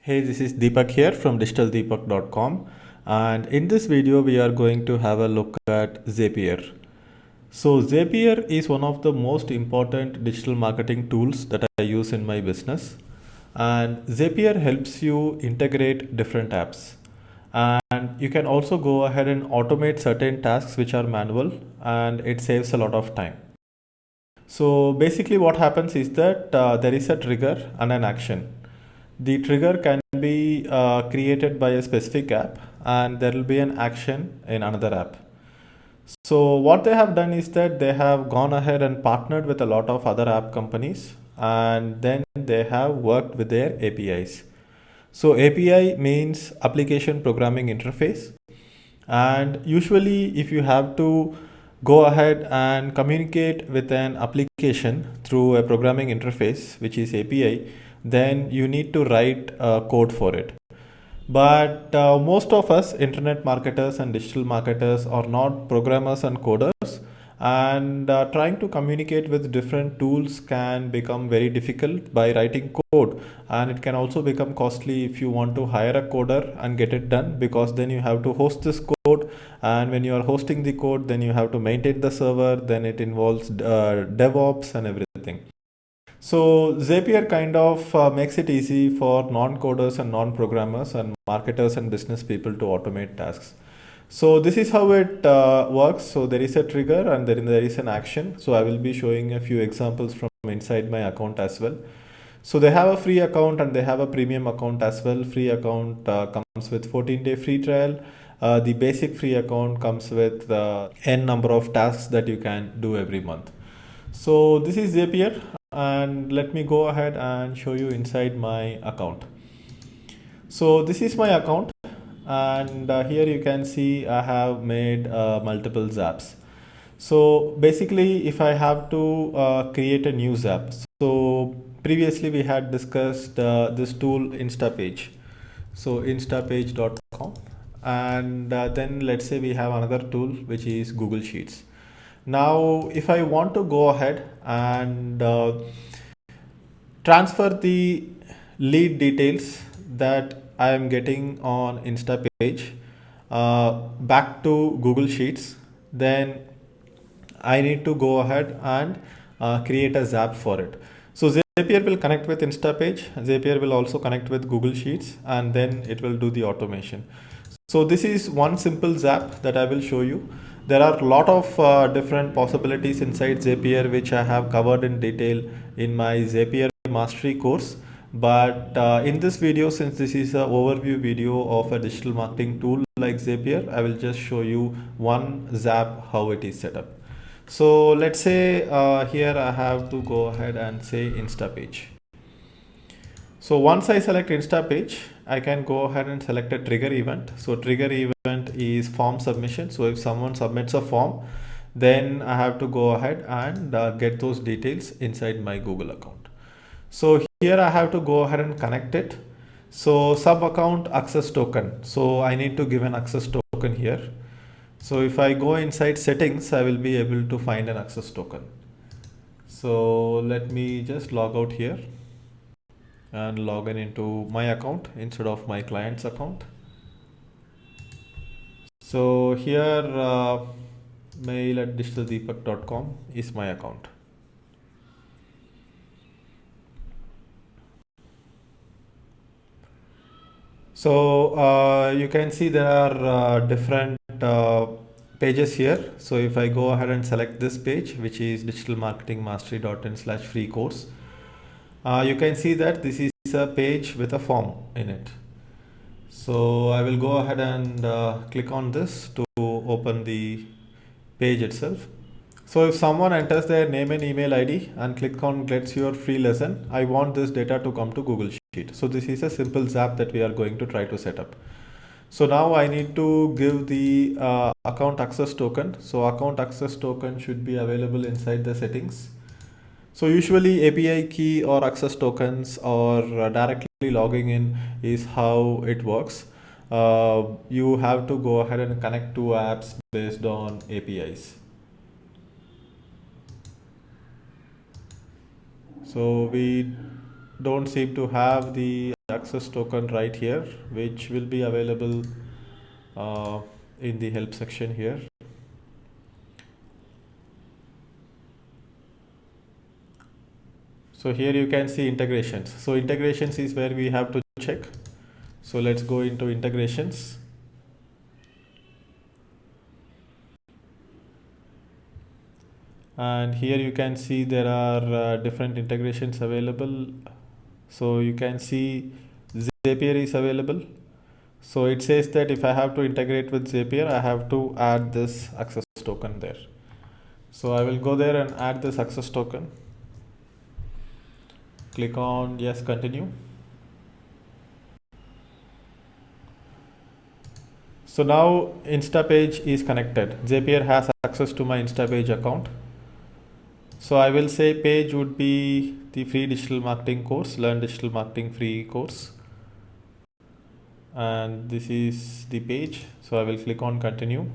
Hey, this is Deepak here from digitaldeepak.com, and in this video we are going to have a look at Zapier. So Zapier is one of the most important digital marketing tools that I use in my business, and Zapier helps you integrate different apps, and you can also go ahead and automate certain tasks which are manual, and it saves a lot of time. So basically what happens is that there is a trigger and an action. The trigger can be created by a specific app and there will be an action in another app. So what they have done is that they have gone ahead and partnered with a lot of other app companies and then they have worked with their APIs. So API means application programming interface, and usually if you have to go ahead and communicate with an application through a programming interface which is API, then you need to write code for it. But most of us internet marketers and digital marketers are not programmers and coders, and trying to communicate with different tools can become very difficult by writing code, and it can also become costly if you want to hire a coder and get it done, because then you have to host this code, and when you are hosting the code then you have to maintain the server, then it involves DevOps and everything. So Zapier kind of makes it easy for non-coders and non-programmers and marketers and business people to automate tasks. So this is how it works. So there is a trigger and then there is an action. So I will be showing a few examples from inside my account as well. So they have a free account and they have a premium account as well. Free account comes with 14-day free trial. The basic free account comes with n number of tasks that you can do every month. So this is Zapier, and let me go ahead and show you inside my account. So this is my account, and here you can see I have made multiple zaps. So basically if I have to create a new zap, so previously we had discussed this tool Instapage. So instapage.com, and then let's say we have another tool which is Google Sheets. Now if I want to go ahead and transfer the lead details that I am getting on Instapage back to Google Sheets, then I need to go ahead and create a Zap for it. So Zapier will connect with Instapage, Zapier will also connect with Google Sheets, and then it will do the automation. So this is one simple Zap that I will show you. There are a lot of different possibilities inside Zapier which I have covered in detail in my Zapier Mastery course. But in this video, since this is an overview video of a digital marketing tool like Zapier, I will just show you one Zap how it is set up. So let's say here I have to go ahead and say Instapage. So once I select Instapage, I can go ahead and select a trigger event. So trigger event is form submission. So if someone submits a form, then I have to go ahead and get those details inside my Google account. So here I have to go ahead and connect it. So sub account access token. So I need to give an access token here. So if I go inside settings, I will be able to find an access token. So let me just log out here and log in into my account instead of my client's account. So here mail@digitaldeepak.com is my account. So you can see there are different pages here. So if I go ahead and select this page, which is digitalmarketingmastery.in/free course, you can see that this is a page with a form in it. So I will go ahead and click on this to open the page itself. So if someone enters their name and email ID and click on gets your free lesson, I want this data to come to Google Sheet. So this is a simple Zap that we are going to try to set up. So now I need to give the account access token. So account access token should be available inside the settings. So usually API key or access tokens or directly logging in is how it works. You have to go ahead and connect to apps based on APIs. So we don't seem to have the access token right here, which will be available in the help section here. So here you can see integrations. So integrations is where we have to check. So let's go into integrations. And here you can see there are different integrations available. So you can see Zapier is available. So it says that if I have to integrate with Zapier, I have to add this access token there. So I will go there and add this access token. Click on yes, continue. So now Instapage is connected. Zapier has access to my Instapage account. So I will say page would be the free digital marketing course, learn digital marketing free course. And this is the page. So I will click on continue.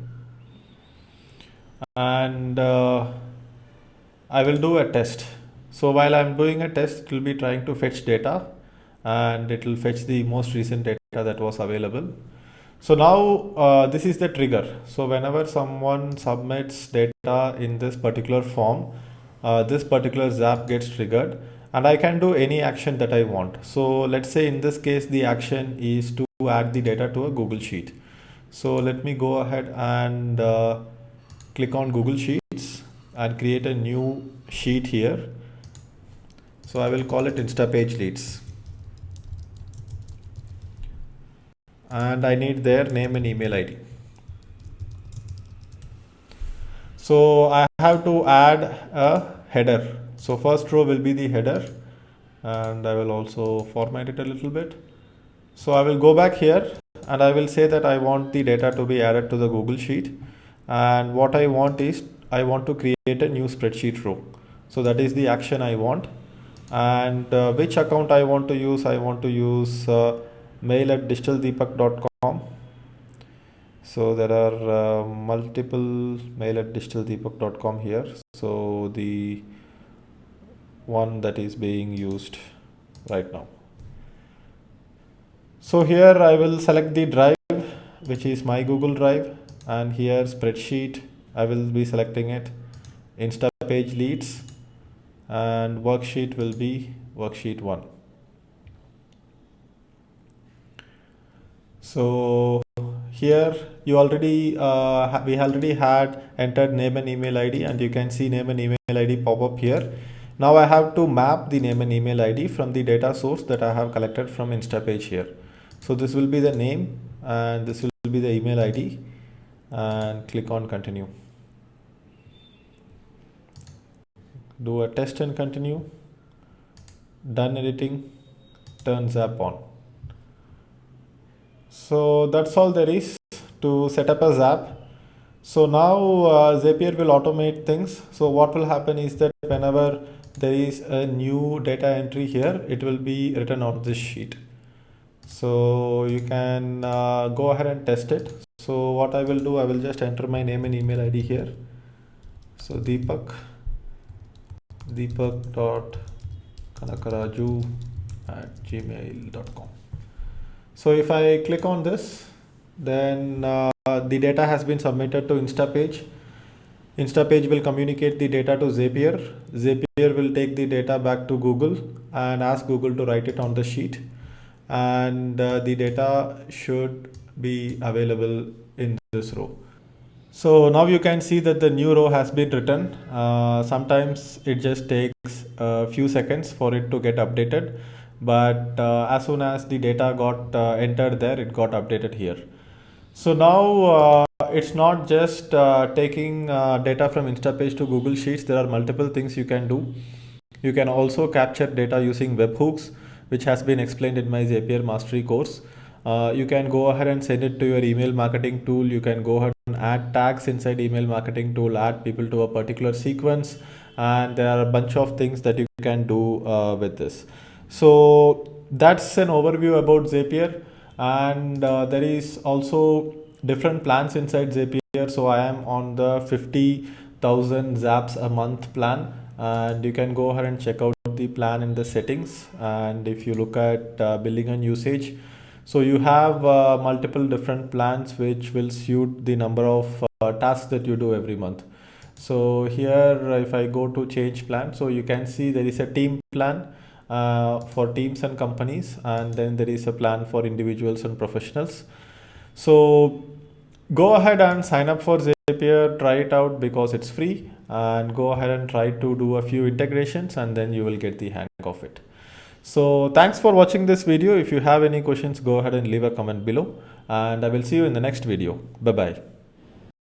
And I will do a test. So while I'm doing a test, it will be trying to fetch data, and it will fetch the most recent data that was available. So now this is the trigger. So whenever someone submits data in this particular form, this particular Zap gets triggered, and I can do any action that I want. So let's say in this case, the action is to add the data to a Google Sheet. So let me go ahead and click on Google Sheets and create a new sheet here. So I will call it Instapage Leads. And I need their name and email ID. So I have to add a header. So first row will be the header, and I will also format it a little bit. So I will go back here and I will say that I want the data to be added to the Google Sheet. And what I want is I want to create a new spreadsheet row. So that is the action I want. And which account I want to use? I want to use mail@digitaldeepak.com. So there are multiple mail@digitaldeepak.com here. So the one that is being used right now. So here I will select the drive, which is my Google Drive, and here spreadsheet, I will be selecting it, Instapage Leads, and worksheet will be worksheet 1. So here you already we already had entered name and email ID, and you can see name and email ID pop up here. Now I have to map the name and email ID from the data source that I have collected from Instapage here. So this will be the name and this will be the email ID, and click on continue. Do a test and continue. Done editing, turn Zap on. So that's all there is to set up a Zap. So now Zapier will automate things. So what will happen is that whenever there is a new data entry here, it will be written on this sheet. So you can go ahead and test it. So what I will do, I will just enter my name and email ID here. So deepak.kanakaraju@gmail.com. So if I click on this, then the data has been submitted to Instapage. Instapage will communicate the data to Zapier. Zapier will take the data back to Google and ask Google to write it on the sheet. And the data should be available in this row. So now you can see that the new row has been written. Sometimes it just takes a few seconds for it to get updated. But as soon as the data got entered there, it got updated here. So now it's not just taking data from Instapage to Google Sheets. There are multiple things you can do. You can also capture data using webhooks, which has been explained in my Zapier Mastery course. You can go ahead and send it to your email marketing tool. You can go ahead and add tags inside email marketing tool, add people to a particular sequence, and there are a bunch of things that you can do with this. So that's an overview about Zapier, and there is also different plans inside Zapier. So I am on the 50,000 Zaps a month plan, and you can go ahead and check out the plan in the settings. And if you look at billing and usage, so you have multiple different plans which will suit the number of tasks that you do every month. So here if I go to change plan, so you can see there is a team plan for teams and companies, and then there is a plan for individuals and professionals. So go ahead and sign up for Zapier, try it out because it's free, and go ahead and try to do a few integrations, and then you will get the hang of it. So thanks for watching this video. If you have any questions, go ahead and leave a comment below, and I will see you in the next video. Bye bye.